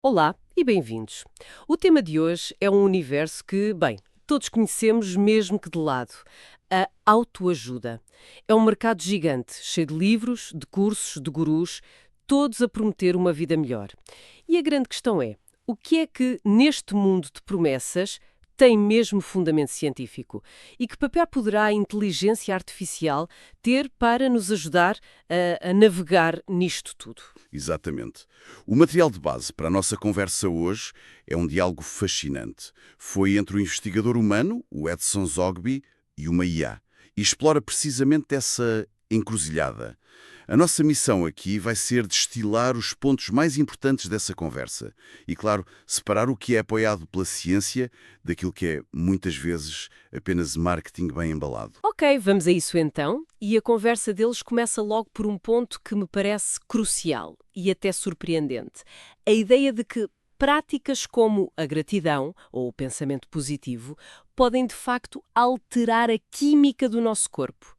Olá e bem-vindos. O tema de hoje é um universo que, bem, todos conhecemos mesmo que de lado. A autoajuda. É um mercado gigante, cheio de livros, de cursos, de gurus, todos a prometer uma vida melhor. E a grande questão é, o que é que neste mundo de promessas tem mesmo fundamento científico? E que papel poderá a inteligência artificial ter para nos ajudar a navegar nisto tudo? Exatamente. O material de base para a nossa conversa hoje é um diálogo fascinante. Foi entre o investigador humano, o Edson Zogby, e uma IA, e explora precisamente essa encruzilhada. A nossa missão aqui vai ser destilar os pontos mais importantes dessa conversa e, claro, separar o que é apoiado pela ciência daquilo que é, muitas vezes, apenas marketing bem embalado. Ok, vamos a isso então. E a conversa deles começa logo por um ponto que me parece crucial e até surpreendente. A ideia de que práticas como a gratidão ou o pensamento positivo podem de facto alterar a química do nosso corpo.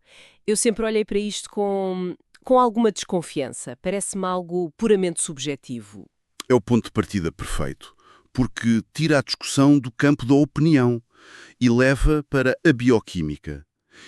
Eu sempre olhei para isto com alguma desconfiança. Parece-me algo puramente subjetivo. É o ponto de partida perfeito, porque tira a discussão do campo da opinião e leva para a bioquímica.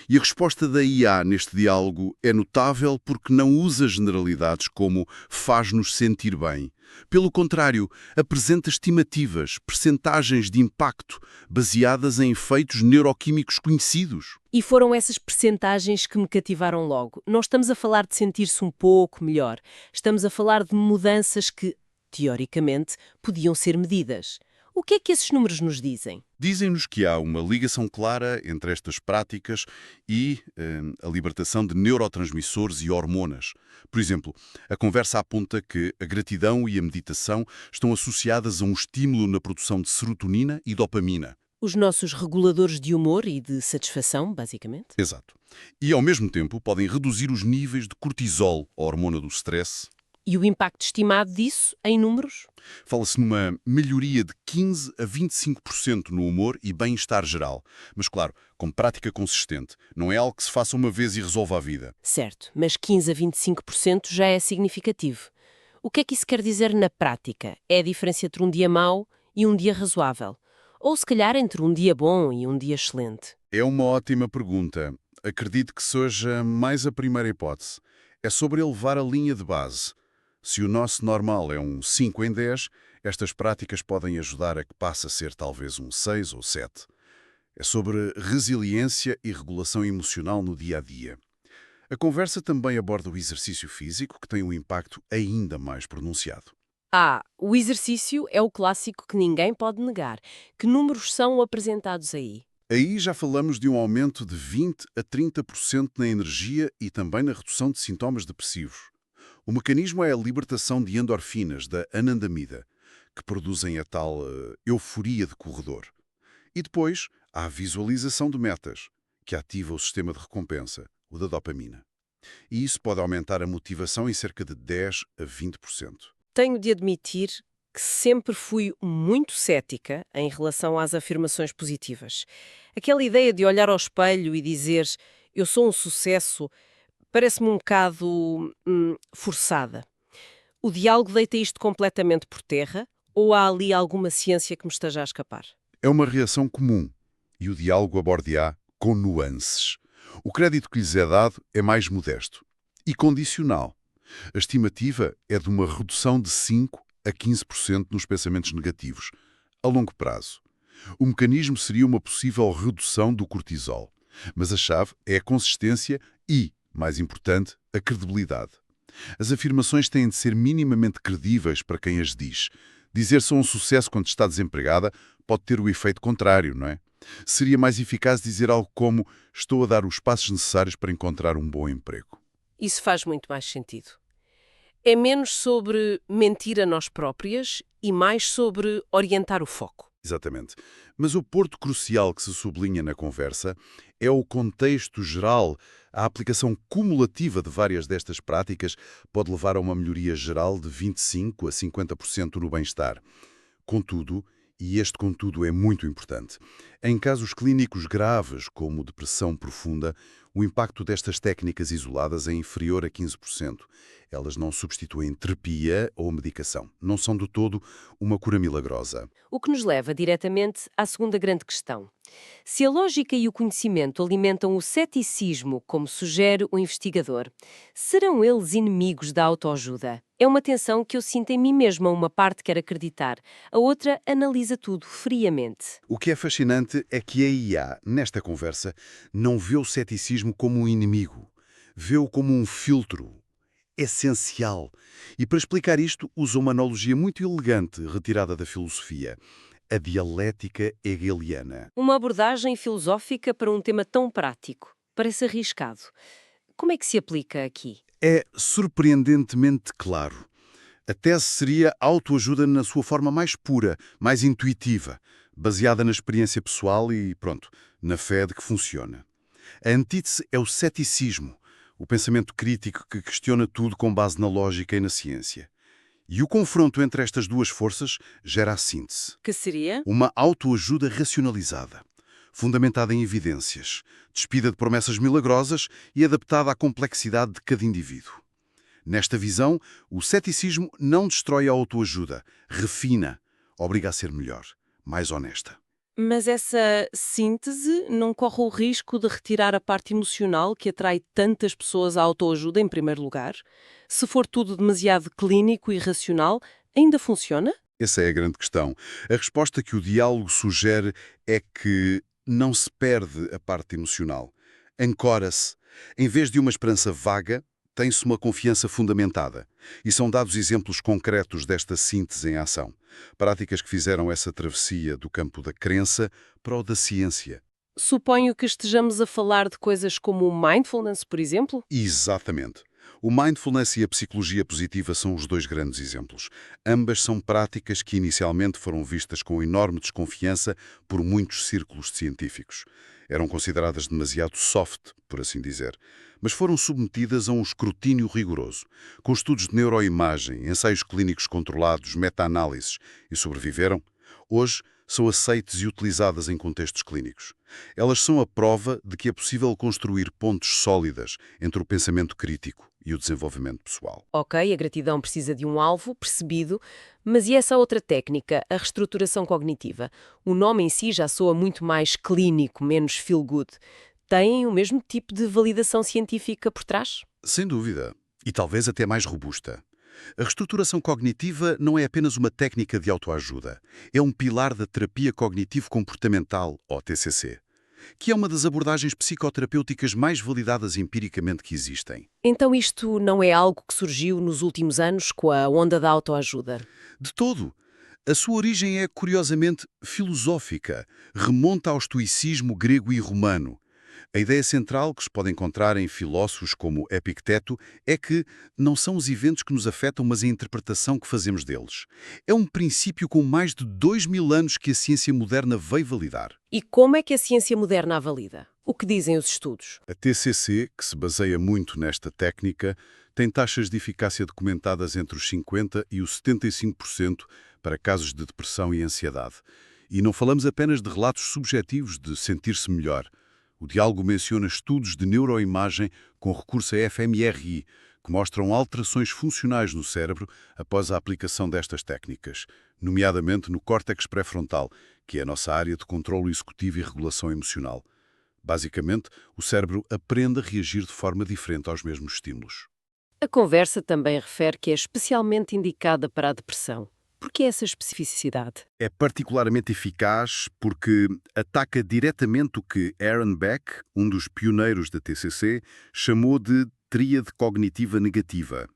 E a resposta da IA neste diálogo é notável porque não usa generalidades como faz-nos sentir bem. Pelo contrário, apresenta estimativas, percentagens de impacto, baseadas em efeitos neuroquímicos conhecidos. E foram essas percentagens que me cativaram logo. Não estamos a falar de sentir-se um pouco melhor. Estamos a falar de mudanças que, teoricamente, podiam ser medidas. O que é que esses números nos dizem? Dizem-nos que há uma ligação clara entre estas práticas e a libertação de neurotransmissores e hormonas. Por exemplo, a conversa aponta que a gratidão e a meditação estão associadas a um estímulo na produção de serotonina e dopamina. Os nossos reguladores de humor e de satisfação, basicamente? Exato. E, ao mesmo tempo, podem reduzir os níveis de cortisol, a hormona do stress. E o impacto estimado disso, em números? Fala-se numa melhoria de 15 a 25% no humor e bem-estar geral. Mas, claro, com prática consistente. Não é algo que se faça uma vez e resolva a vida. Certo, mas 15 a 25% já é significativo. O que é que isso quer dizer na prática? É a diferença entre um dia mau e um dia razoável? Ou se calhar entre um dia bom e um dia excelente? É uma ótima pergunta. Acredito que seja mais a primeira hipótese. É sobre elevar a linha de base. Se o nosso normal é um 5 em 10, estas práticas podem ajudar a que passe a ser talvez um 6 ou 7. É sobre resiliência e regulação emocional no dia a dia. A conversa também aborda o exercício físico, que tem um impacto ainda mais pronunciado. O exercício é o clássico que ninguém pode negar. Que números são apresentados aí? Aí já falamos de um aumento de 20 a 30% na energia e também na redução de sintomas depressivos. O mecanismo é a libertação de endorfinas, da anandamida, que produzem a tal euforia de corredor. E depois há a visualização de metas, que ativa o sistema de recompensa, o da dopamina. E isso pode aumentar a motivação em cerca de 10 a 20%. Tenho de admitir que sempre fui muito cética em relação às afirmações positivas. Aquela ideia de olhar ao espelho e dizer eu sou um sucesso parece-me um bocado forçada. O diálogo deita isto completamente por terra ou há ali alguma ciência que me esteja a escapar? É uma reação comum e o diálogo aborda-a com nuances. O crédito que lhes é dado é mais modesto e condicional. A estimativa é de uma redução de 5 a 15% nos pensamentos negativos, a longo prazo. O mecanismo seria uma possível redução do cortisol, mas a chave é a consistência e, mais importante, a credibilidade. As afirmações têm de ser minimamente credíveis para quem as diz. Dizer sou um sucesso quando está desempregada pode ter o efeito contrário, não é? Seria mais eficaz dizer algo como estou a dar os passos necessários para encontrar um bom emprego. Isso faz muito mais sentido. É menos sobre mentir a nós próprias e mais sobre orientar o foco. Exatamente. Mas o ponto crucial que se sublinha na conversa é o contexto geral. A aplicação cumulativa de várias destas práticas pode levar a uma melhoria geral de 25 a 50% no bem-estar. Contudo, e este contudo é muito importante, em casos clínicos graves, como depressão profunda, O impacto destas técnicas isoladas é inferior a 15%. Elas não substituem terapia ou medicação. Não são de todo uma cura milagrosa. O que nos leva diretamente à segunda grande questão. Se a lógica e o conhecimento alimentam o ceticismo, como sugere o investigador, serão eles inimigos da autoajuda? É uma tensão que eu sinto em mim mesma. Uma parte quer acreditar, a outra analisa tudo friamente. O que é fascinante é que a IA, nesta conversa, não vê o ceticismo como um inimigo. Vê-o como um filtro essencial. E para explicar isto, usa uma analogia muito elegante retirada da filosofia: a dialética hegeliana. Uma abordagem filosófica para um tema tão prático. Parece arriscado. Como é que se aplica aqui? É surpreendentemente claro. A tese seria autoajuda na sua forma mais pura, mais intuitiva, baseada na experiência pessoal e, pronto, na fé de que funciona. A antítese é o ceticismo, o pensamento crítico que questiona tudo com base na lógica e na ciência. E o confronto entre estas duas forças gera a síntese. Que seria? Uma autoajuda racionalizada, fundamentada em evidências, despida de promessas milagrosas e adaptada à complexidade de cada indivíduo. Nesta visão, o ceticismo não destrói a autoajuda, refina, obriga a ser melhor, mais honesta. Mas essa síntese não corre o risco de retirar a parte emocional que atrai tantas pessoas à autoajuda em primeiro lugar? Se for tudo demasiado clínico e racional, ainda funciona? Essa é a grande questão. A resposta que o diálogo sugere é que não se perde a parte emocional. Ancora-se. Em vez de uma esperança vaga, tem-se uma confiança fundamentada. E são dados exemplos concretos desta síntese em ação. Práticas que fizeram essa travessia do campo da crença para o da ciência. Suponho que estejamos a falar de coisas como o mindfulness, por exemplo? Exatamente. O mindfulness e a psicologia positiva são os dois grandes exemplos. Ambas são práticas que inicialmente foram vistas com enorme desconfiança por muitos círculos científicos. Eram consideradas demasiado soft, por assim dizer, mas foram submetidas a um escrutínio rigoroso, com estudos de neuroimagem, ensaios clínicos controlados, meta-análises, e sobreviveram. Hoje, são aceites e utilizadas em contextos clínicos. Elas são a prova de que é possível construir pontes sólidas entre o pensamento crítico e o desenvolvimento pessoal. Ok, a gratidão precisa de um alvo percebido, mas e essa outra técnica, a reestruturação cognitiva? O nome em si já soa muito mais clínico, menos feel-good. Tem o mesmo tipo de validação científica por trás? Sem dúvida. E talvez até mais robusta. A reestruturação cognitiva não é apenas uma técnica de autoajuda. É um pilar da terapia cognitivo-comportamental, ou TCC, que é uma das abordagens psicoterapêuticas mais validadas empiricamente que existem. Então isto não é algo que surgiu nos últimos anos com a onda da autoajuda? De todo. A sua origem é, curiosamente, filosófica. Remonta ao estoicismo grego e romano. A ideia central que se pode encontrar em filósofos como Epicteto é que não são os eventos que nos afetam, mas a interpretação que fazemos deles. É um princípio com mais de 2000 anos que a ciência moderna veio validar. E como é que a ciência moderna a valida? O que dizem os estudos? A TCC, que se baseia muito nesta técnica, tem taxas de eficácia documentadas entre os 50% e os 75% para casos de depressão e ansiedade. E não falamos apenas de relatos subjetivos de sentir-se melhor. O diálogo menciona estudos de neuroimagem com recurso a fMRI, que mostram alterações funcionais no cérebro após a aplicação destas técnicas, nomeadamente no córtex pré-frontal, que é a nossa área de controlo executivo e regulação emocional. Basicamente, o cérebro aprende a reagir de forma diferente aos mesmos estímulos. A conversa também refere que é especialmente indicada para a depressão. Por que essa especificidade? É particularmente eficaz porque ataca diretamente o que Aaron Beck, um dos pioneiros da TCC, chamou de tríade cognitiva negativa.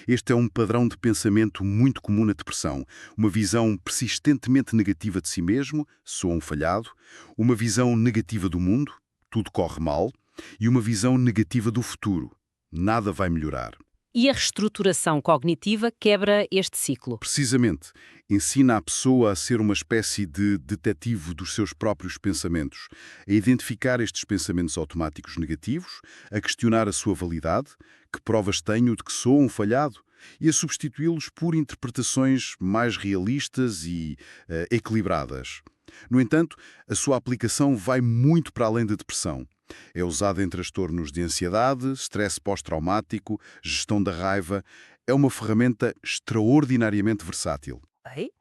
Este é um padrão de pensamento muito comum na depressão, uma visão persistentemente negativa de si mesmo, sou um falhado, uma visão negativa do mundo, tudo corre mal, e uma visão negativa do futuro, nada vai melhorar. E a reestruturação cognitiva quebra este ciclo. Precisamente, ensina a pessoa a ser uma espécie de detetive dos seus próprios pensamentos, a identificar estes pensamentos automáticos negativos, a questionar a sua validade, que provas tenho de que sou um falhado, e a substituí-los por interpretações mais realistas e equilibradas. No entanto, a sua aplicação vai muito para além da depressão. É usada em transtornos de ansiedade, stress pós-traumático, gestão da raiva. É uma ferramenta extraordinariamente versátil. Ok?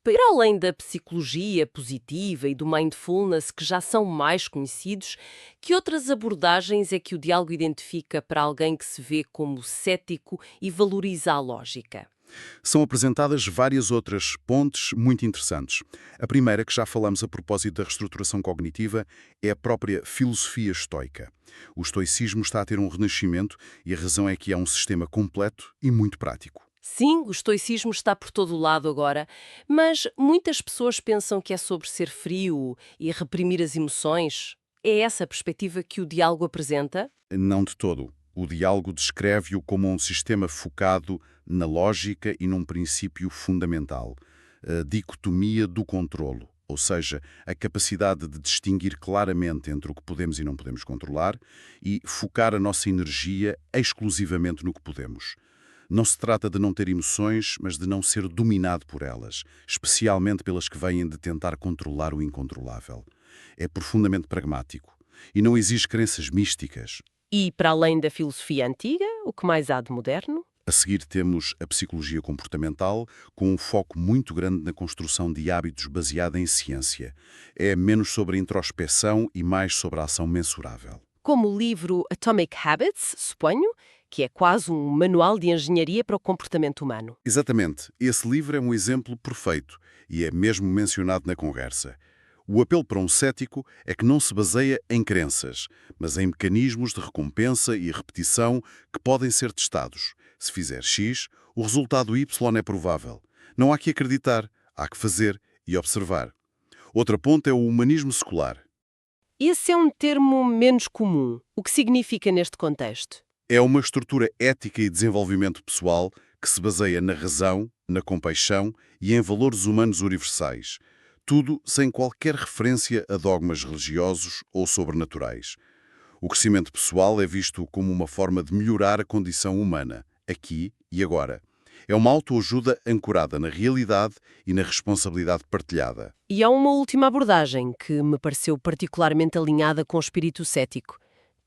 Para além da psicologia positiva e do mindfulness, que já são mais conhecidos, que outras abordagens é que o diálogo identifica para alguém que se vê como cético e valoriza a lógica? São apresentadas várias outras pontes muito interessantes. A primeira, que já falamos a propósito da reestruturação cognitiva, é a própria filosofia estoica. O estoicismo está a ter um renascimento e a razão é que é um sistema completo e muito prático. Sim, o estoicismo está por todo o lado agora, mas muitas pessoas pensam que é sobre ser frio e reprimir as emoções. É essa a perspectiva que o diálogo apresenta? Não de todo. O diálogo descreve-o como um sistema focado na lógica e num princípio fundamental, a dicotomia do controlo, ou seja, a capacidade de distinguir claramente entre o que podemos e não podemos controlar e focar a nossa energia exclusivamente no que podemos. Não se trata de não ter emoções, mas de não ser dominado por elas, especialmente pelas que vêm de tentar controlar o incontrolável. É profundamente pragmático e não exige crenças místicas. E, para além da filosofia antiga, o que mais há de moderno? A seguir temos a psicologia comportamental, com um foco muito grande na construção de hábitos baseada em ciência. É menos sobre a introspeção e mais sobre a ação mensurável. Como o livro Atomic Habits, suponho, que é quase um manual de engenharia para o comportamento humano. Exatamente. Esse livro é um exemplo perfeito e é mesmo mencionado na conversa. O apelo para um cético é que não se baseia em crenças, mas em mecanismos de recompensa e repetição que podem ser testados. Se fizer X, o resultado Y é provável. Não há que acreditar, há que fazer e observar. Outra ponta é o humanismo secular. Esse é um termo menos comum. O que significa neste contexto? É uma estrutura ética e desenvolvimento pessoal que se baseia na razão, na compaixão e em valores humanos universais. Tudo sem qualquer referência a dogmas religiosos ou sobrenaturais. O crescimento pessoal é visto como uma forma de melhorar a condição humana, aqui e agora. É uma autoajuda ancorada na realidade e na responsabilidade partilhada. E há uma última abordagem que me pareceu particularmente alinhada com o espírito cético.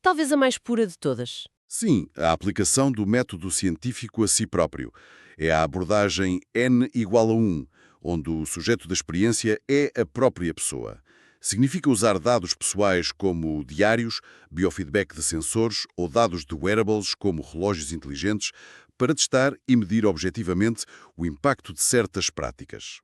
Talvez a mais pura de todas. Sim, a aplicação do método científico a si próprio. É a abordagem N igual a 1, onde o sujeito da experiência é a própria pessoa. Significa usar dados pessoais como diários, biofeedback de sensores ou dados de wearables como relógios inteligentes para testar e medir objetivamente o impacto de certas práticas.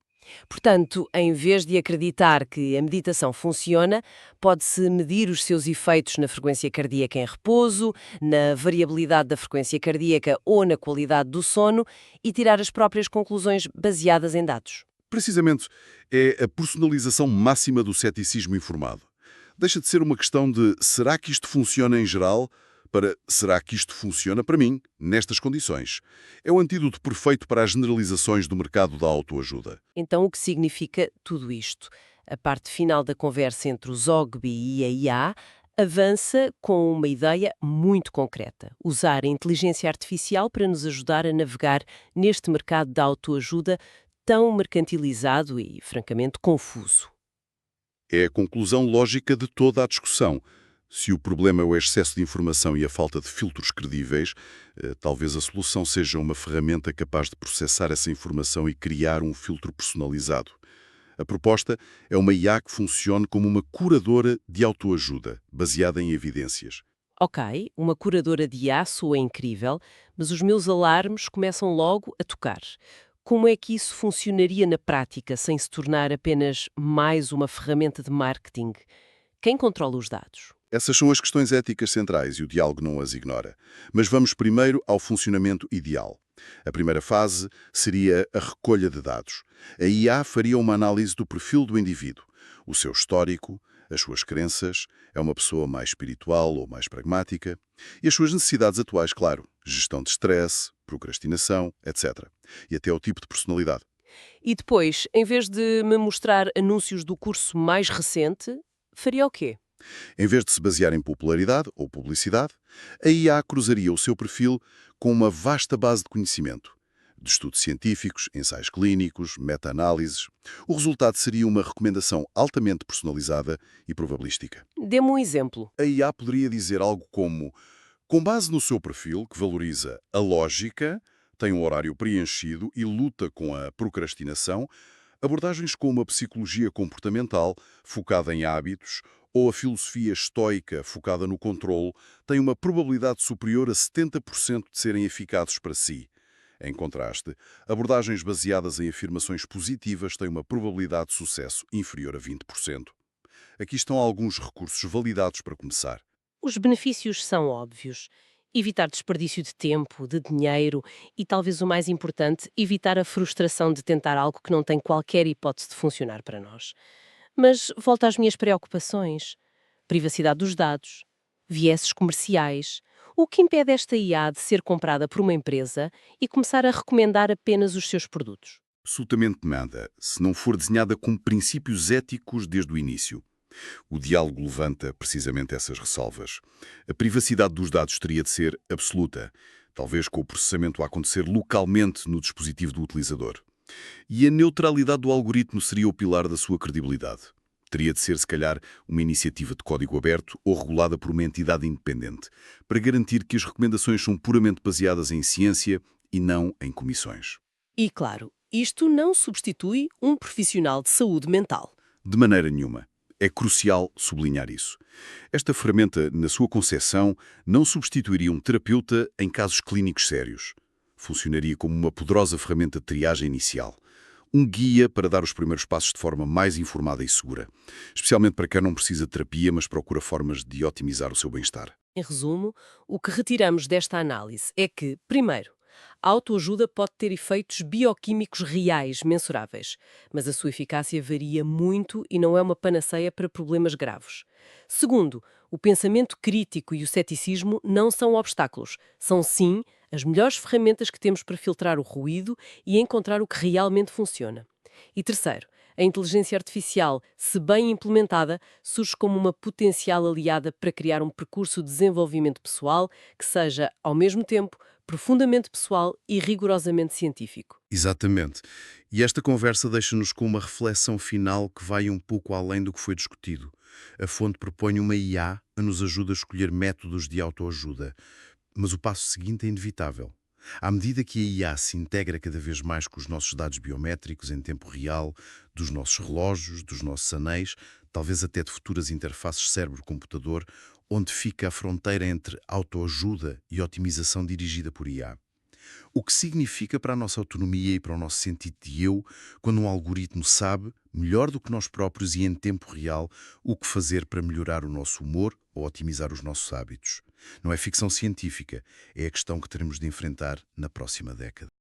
Portanto, em vez de acreditar que a meditação funciona, pode-se medir os seus efeitos na frequência cardíaca em repouso, na variabilidade da frequência cardíaca ou na qualidade do sono e tirar as próprias conclusões baseadas em dados. Precisamente, é a personalização máxima do ceticismo informado. Deixa de ser uma questão de será que isto funciona em geral para será que isto funciona para mim, nestas condições. É o antídoto perfeito para as generalizações do mercado da autoajuda. Então, o que significa tudo isto? A parte final da conversa entre o Zogby e a IA avança com uma ideia muito concreta: usar a inteligência artificial para nos ajudar a navegar neste mercado da autoajuda tão mercantilizado e, francamente, confuso. É a conclusão lógica de toda a discussão. Se o problema é o excesso de informação e a falta de filtros credíveis, talvez a solução seja uma ferramenta capaz de processar essa informação e criar um filtro personalizado. A proposta é uma IA que funcione como uma curadora de autoajuda, baseada em evidências. Ok, uma curadora de IA soa incrível, mas os meus alarmes começam logo a tocar. Como é que isso funcionaria na prática, sem se tornar apenas mais uma ferramenta de marketing? Quem controla os dados? Essas são as questões éticas centrais e o diálogo não as ignora. Mas vamos primeiro ao funcionamento ideal. A primeira fase seria a recolha de dados. A IA faria uma análise do perfil do indivíduo, o seu histórico, as suas crenças, é uma pessoa mais espiritual ou mais pragmática, e as suas necessidades atuais, claro, gestão de stress, procrastinação, etc. E até o tipo de personalidade. E depois, em vez de me mostrar anúncios do curso mais recente, faria o quê? Em vez de se basear em popularidade ou publicidade, a IA cruzaria o seu perfil com uma vasta base de conhecimento. de estudos científicos, ensaios clínicos, meta-análises. O resultado seria uma recomendação altamente personalizada e probabilística. Dê-me um exemplo. A IA poderia dizer algo como: com base no seu perfil, que valoriza a lógica, tem um horário preenchido e luta com a procrastinação, abordagens como a psicologia comportamental, focada em hábitos, ou a filosofia estoica, focada no controle, têm uma probabilidade superior a 70% de serem eficazes para si. Em contraste, abordagens baseadas em afirmações positivas têm uma probabilidade de sucesso inferior a 20%. Aqui estão alguns recursos validados para começar. Os benefícios são óbvios. Evitar desperdício de tempo, de dinheiro e, talvez o mais importante, evitar a frustração de tentar algo que não tem qualquer hipótese de funcionar para nós. Mas volto às minhas preocupações. Privacidade dos dados, vieses comerciais. O que impede esta IA de ser comprada por uma empresa e começar a recomendar apenas os seus produtos? Absolutamente nada, se não for desenhada com princípios éticos desde o início. O diálogo levanta precisamente essas ressalvas. A privacidade dos dados teria de ser absoluta, talvez com o processamento a acontecer localmente no dispositivo do utilizador. E a neutralidade do algoritmo seria o pilar da sua credibilidade. Teria de ser, se calhar, uma iniciativa de código aberto ou regulada por uma entidade independente, para garantir que as recomendações são puramente baseadas em ciência e não em comissões. E, claro, isto não substitui um profissional de saúde mental. De maneira nenhuma. É crucial sublinhar isso. Esta ferramenta, na sua concepção, não substituiria um terapeuta em casos clínicos sérios. Funcionaria como uma poderosa ferramenta de triagem inicial. Um guia para dar os primeiros passos de forma mais informada e segura. Especialmente para quem não precisa de terapia, mas procura formas de otimizar o seu bem-estar. Em resumo, o que retiramos desta análise é que, primeiro, a autoajuda pode ter efeitos bioquímicos reais, mensuráveis, mas a sua eficácia varia muito e não é uma panaceia para problemas graves. Segundo, o pensamento crítico e o ceticismo não são obstáculos, são sim as melhores ferramentas que temos para filtrar o ruído e encontrar o que realmente funciona. E terceiro, a inteligência artificial, se bem implementada, surge como uma potencial aliada para criar um percurso de desenvolvimento pessoal que seja, ao mesmo tempo, profundamente pessoal e rigorosamente científico. Exatamente. E esta conversa deixa-nos com uma reflexão final que vai um pouco além do que foi discutido. A fonte propõe uma IA que nos ajuda a escolher métodos de autoajuda. Mas o passo seguinte é inevitável. À medida que a IA se integra cada vez mais com os nossos dados biométricos em tempo real, dos nossos relógios, dos nossos anéis, talvez até de futuras interfaces cérebro-computador, onde fica a fronteira entre autoajuda e otimização dirigida por IA. O que significa para a nossa autonomia e para o nosso sentido de eu, quando um algoritmo sabe, melhor do que nós próprios e em tempo real, o que fazer para melhorar o nosso humor ou otimizar os nossos hábitos. Não é ficção científica, é a questão que teremos de enfrentar na próxima década.